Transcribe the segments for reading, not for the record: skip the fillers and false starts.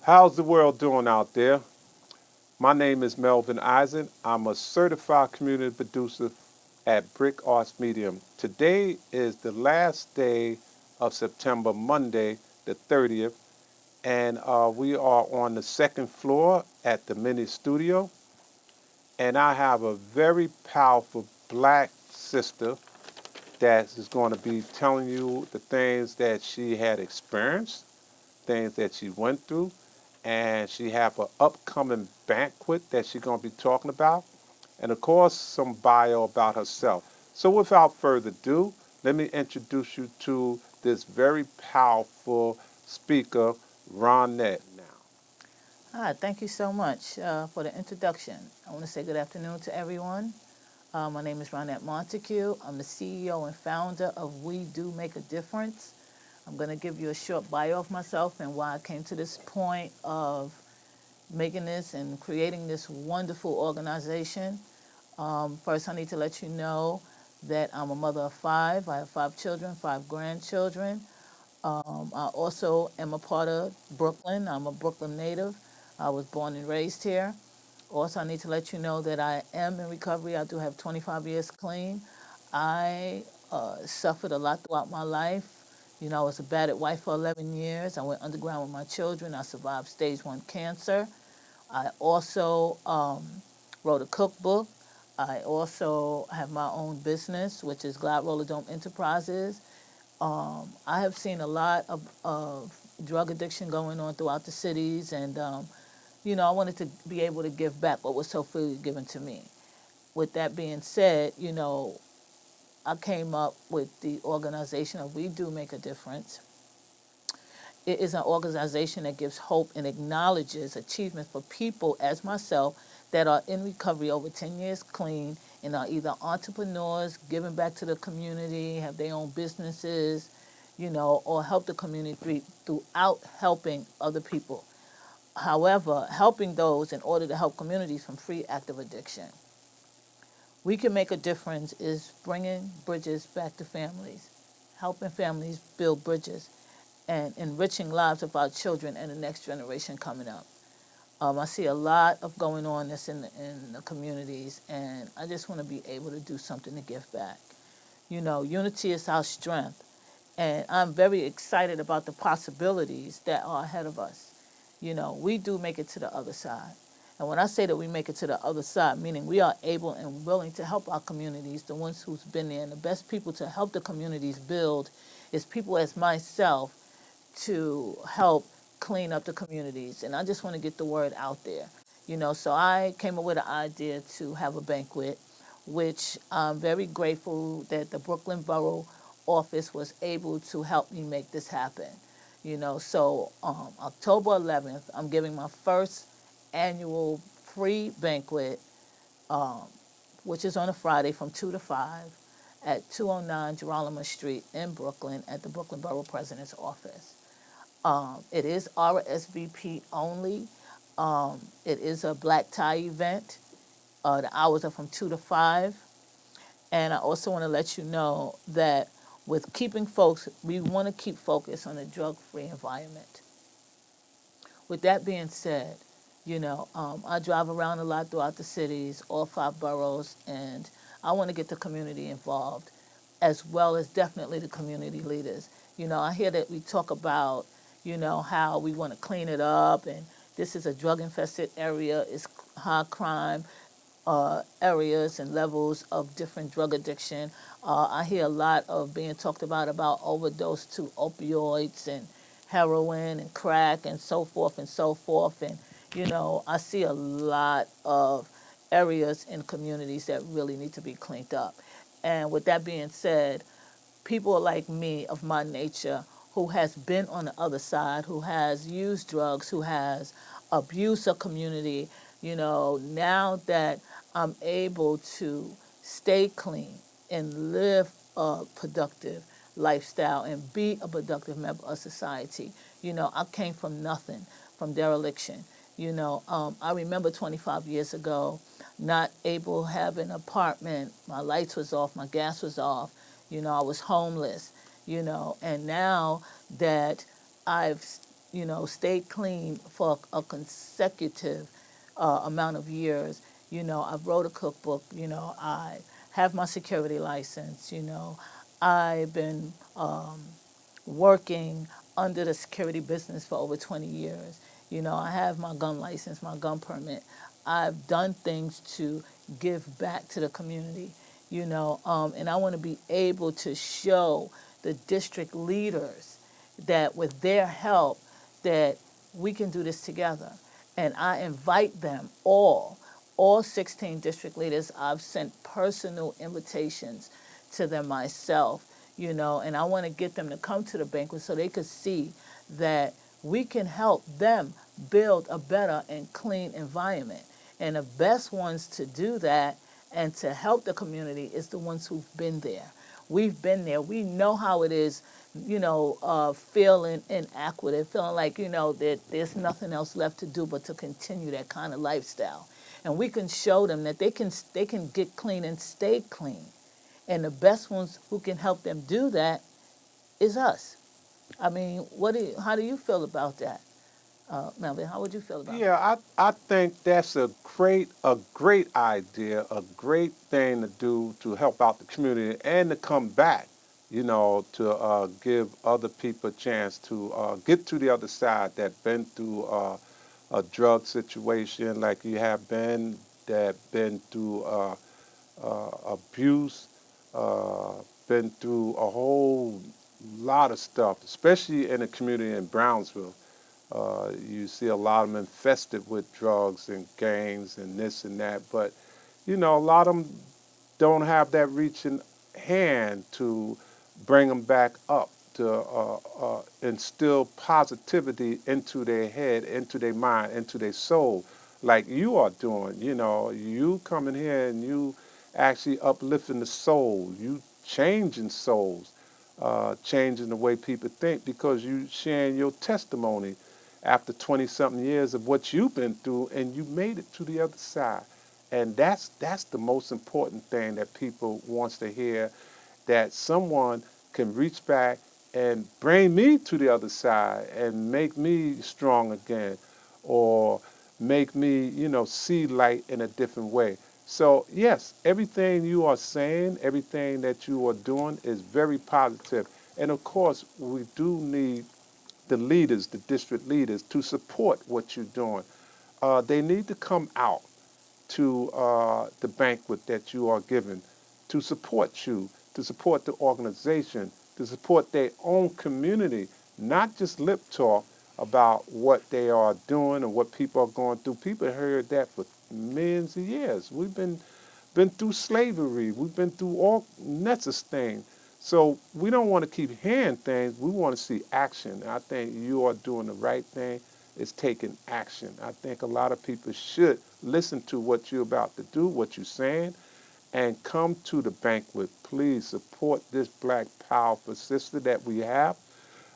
How's the world doing out there? My name is Melvin Eisen. I'm a certified community producer at Brick Arts Medium. Today is the last day of September, Monday, the 30th, and we are on the second floor at the mini studio. And I have a very powerful black sister that is going to be telling you the things that she had experienced, things that she went through, and she have an upcoming banquet that she's going to be talking about, and of course some bio about herself. So without further ado, let me introduce you to this very powerful speaker, Ronnet. Now, Hi, thank you so much for the introduction. I want to say good afternoon to everyone. My name is Ronnet Montague. I'm the CEO and founder of We Do Make a Difference. I'm going to give you a short bio of myself and why I came to this point of making this and creating this wonderful organization. First, I need to let you know that I'm a mother of five. I have five children, five grandchildren. I also am a part of Brooklyn. I'm a Brooklyn native. I was born and raised here. Also, I need to let you know that I am in recovery. I do have 25 years clean. I suffered a lot throughout my life. You know, I was a battered wife for 11 years. I went underground with my children. I survived stage 1 cancer. I also wrote a cookbook. I also have my own business, which is Glad Roller Dome Enterprises. I have seen a lot of drug addiction going on throughout the cities, and I wanted to be able to give back what was so freely given to me. With that being said, I came up with the organization of We Do Make a Difference. It is an organization that gives hope and acknowledges achievements for people as myself that are in recovery over 10 years clean and are either entrepreneurs, giving back to the community, have their own businesses, or help the community throughout helping other people. However, helping those in order to help communities from free active addiction. We can make a difference is bringing bridges back to families, helping families build bridges, and enriching lives of our children and the next generation coming up. I see a lot of going on this in the communities, and I just want to be able to do something to give back. Unity is our strength, and I'm very excited about the possibilities that are ahead of us. We do make it to the other side. And when I say that we make it to the other side, meaning we are able and willing to help our communities, the ones who's been there, and the best people to help the communities build is people as myself to help clean up the communities. And I just want to get the word out there. So I came up with an idea to have a banquet, which I'm very grateful that the Brooklyn Borough office was able to help me make this happen. So October 11th, I'm giving my first annual free banquet, um, which is on a Friday from 2 to 5 at 209 Geralama Street in Brooklyn at the Brooklyn Borough President's Office. It is RSVP only. It is a black tie event. The hours are from 2 to 5. And I also want to let you know that with keeping folks, we want to keep focus on a drug-free environment. With that being said, I drive around a lot throughout the cities, all five boroughs, and I want to get the community involved, as well as definitely the community leaders. I hear that we talk about, how we want to clean it up, and this is a drug-infested area, it's high crime areas and levels of different drug addiction. I hear a lot of being talked about overdose to opioids and heroin and crack and so forth and so forth. And I see a lot of areas in communities that really need to be cleaned up. And with that being said, people like me of my nature who has been on the other side, who has used drugs, who has abused a community, now that I'm able to stay clean and live a productive lifestyle and be a productive member of society. I came from nothing, from dereliction. I remember 25 years ago, not able to have an apartment. My lights was off, my gas was off. I was homeless. And now that I've, stayed clean for a consecutive amount of years. I wrote a cookbook. I have my security license. I've been working under the security business for over 20 years. I have my gun license, my gun permit. I've done things to give back to the community, and I want to be able to show the district leaders that with their help that we can do this together. And I invite them all 16 district leaders. I've sent personal invitations to them myself, and I want to get them to come to the banquet so they could see that we can help them build a better and clean environment. And the best ones to do that and to help the community is the ones who've been there. We've been there. We know how it is, feeling inadequate, feeling like, that there's nothing else left to do but to continue that kind of lifestyle. And we can show them that they can get clean and stay clean. And the best ones who can help them do that is us. I mean, how do you feel about that, Melvin? How would you feel about that? Yeah, I think that's a great idea, a great thing to do to help out the community and to come back, to give other people a chance to get to the other side that been through a drug situation like you have been, that been through abuse, uh, been through a whole lot of stuff, especially in the community in Brownsville. You see a lot of them infested with drugs and gangs and this and that, but a lot of them don't have that reaching hand to bring them back up, to instill positivity into their head, into their mind, into their soul, like you are doing. You coming here and you actually uplifting the soul, you changing souls, changing the way people think because you sharing your testimony after 20 something years of what you've been through and you made it to the other side. And that's the most important thing that people wants to hear, that someone can reach back and bring me to the other side and make me strong again, or make me, see light in a different way. So yes, everything you are saying, everything that you are doing is very positive. And of course, we do need the leaders, the district leaders, to support what you're doing. They need to come out to the banquet that you are giving, to support you, to support the organization, to support their own community, not just lip talk about what they are doing and what people are going through. People heard that for millions of years. We've been through slavery. We've been through all nets of things. So we don't want to keep hearing things. We want to see action. And I think you are doing the right thing. Is taking action. I think a lot of people should listen to what you're about to do, what you're saying, and come to the banquet. Please support this black powerful sister that we have,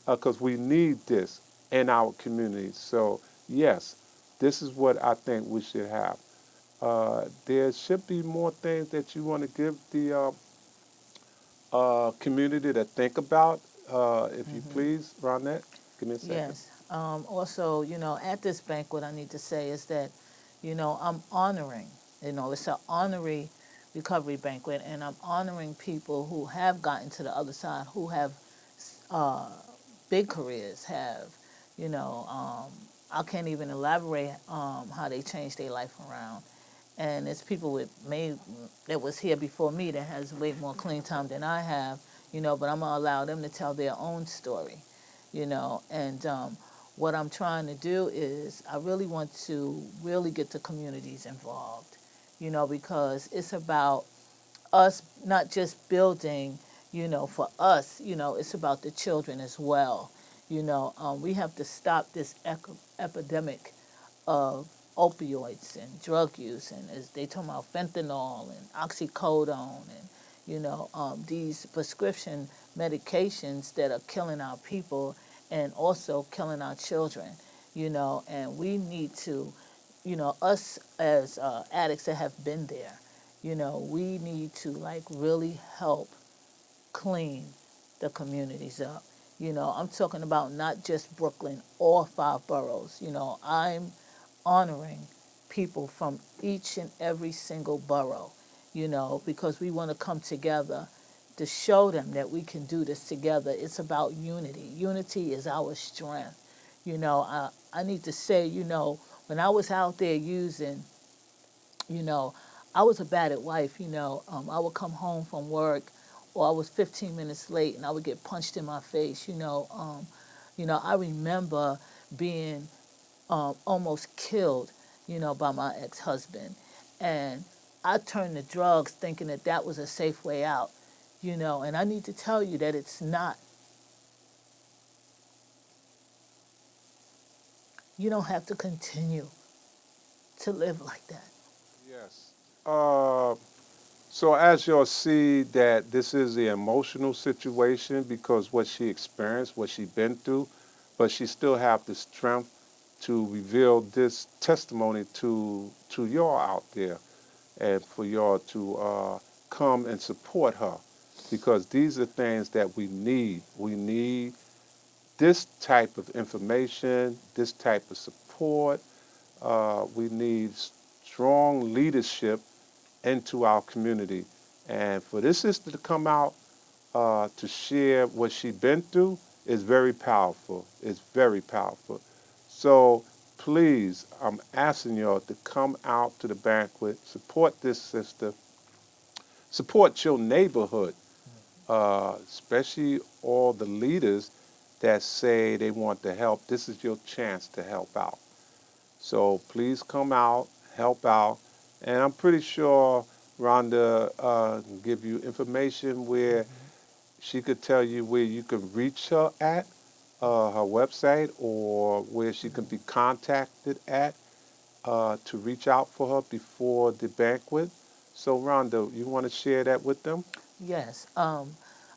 because we need this in our community. So yes, this is what I think we should have. There should be more things that you want to give the community to think about, if you Hmm. please, Ronette. Give me a second. Yes. Also, at this banquet, I need to say is that, I'm honoring, it's an honorary recovery banquet, and I'm honoring people who have gotten to the other side, who have uh, big careers, have, you know, um, I can't even elaborate how they changed their life around. And it's people with me that was here before me that has way more clean time than I have, but I'm gonna allow them to tell their own story, and what I'm trying to do is I really want to really get the communities involved, because it's about us not just building, for us, it's about the children as well. We have to stop this epidemic of opioids and drug use, and as they talk about fentanyl and oxycodone, and these prescription medications that are killing our people and also killing our children. And we need to, us as addicts that have been there, we need to like really help clean the communities up. I'm talking about not just Brooklyn, all 5 boroughs. I'm honoring people from each and every single borough, because we want to come together to show them that we can do this together. It's about unity. Unity is our strength. I need to say, when I was out there using, you know, I was a battered wife. I would come home from work, or I was 15 minutes late, and I would get punched in my face. I remember being almost killed, by my ex-husband, and I turned to drugs, thinking that that was a safe way out. And I need to tell you that it's not. You don't have to continue to live like that. Yes. So as you'll see that this is an emotional situation because what she experienced, what she been through, but she still have the strength to reveal this testimony to y'all out there and for y'all to come and support her because these are things that we need. We need this type of information, this type of support. We need strong leadership into our community. And for this sister to come out to share what she's been through is very powerful. It's very powerful. So please, I'm asking y'all to come out to the banquet, support this sister, support your neighborhood, especially all the leaders that say they want to help. This is your chance to help out. So please come out, help out. And I'm pretty sure Rhonda can give you information where she could tell you where you can reach her at, her website, or where she can be contacted at to reach out for her before the banquet. So Rhonda, you want to share that with them? Yes.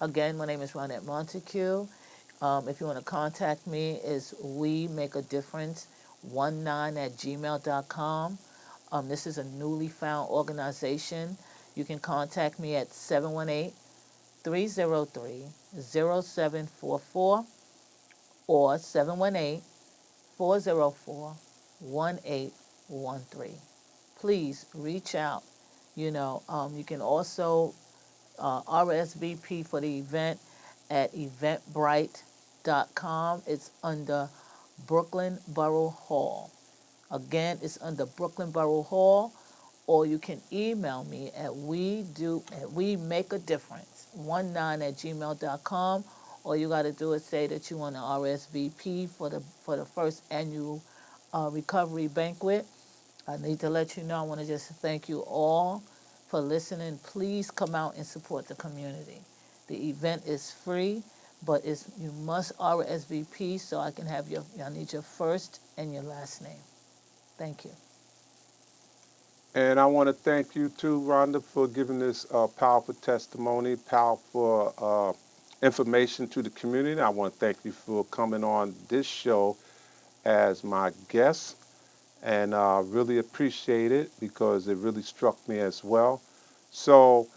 Again, my name is Ronnet Montague. If you want to contact me, is we make a difference 19 at gmail.com. This is a newly found organization. You can contact me at 718-303-0744 or 718-404-1813. Please reach out. You can also RSVP for the event at eventbrite.com. It's under Brooklyn Borough Hall. Again, it's under Brooklyn Borough Hall, or you can email me at we make a difference 19 at gmail.com. All you got to do is say that you want to RSVP for the first annual recovery banquet. I need to let you know, I want to just thank you all for listening. Please come out and support the community. The event is free, but you must RSVP so I can have I need your first and your last name. Thank you. And I want to thank you too, Rhonda, for giving this powerful testimony, powerful information to the community. I want to thank you for coming on this show as my guest, and really appreciate it because it really struck me as well. So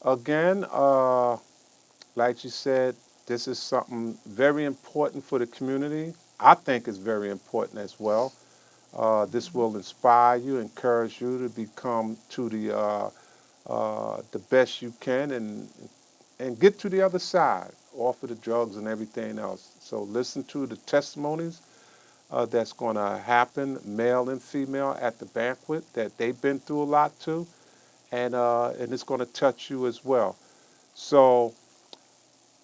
again, like you said, this is something very important for the community. I think it's very important as well. This will inspire you, encourage you to become to the best you can, and get to the other side, off of the drugs and everything else. So listen to the testimonies that's going to happen, male and female, at the banquet that they've been through a lot too, and it's going to touch you as well. So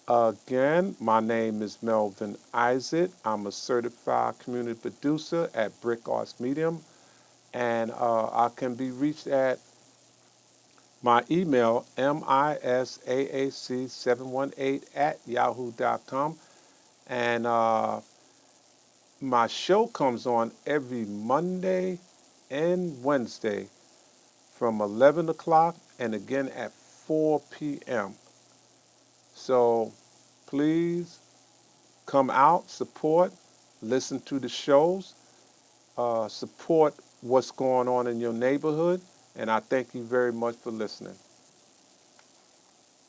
again, my name is Melvin Isaac. I'm a certified community producer at Brick Arts Medium, and I can be reached at my email, misaac718 at yahoo.com. And my show comes on every Monday and Wednesday from 11 o'clock and again at 4 p.m. So please come out, support, listen to the shows, support what's going on in your neighborhood, and I thank you very much for listening.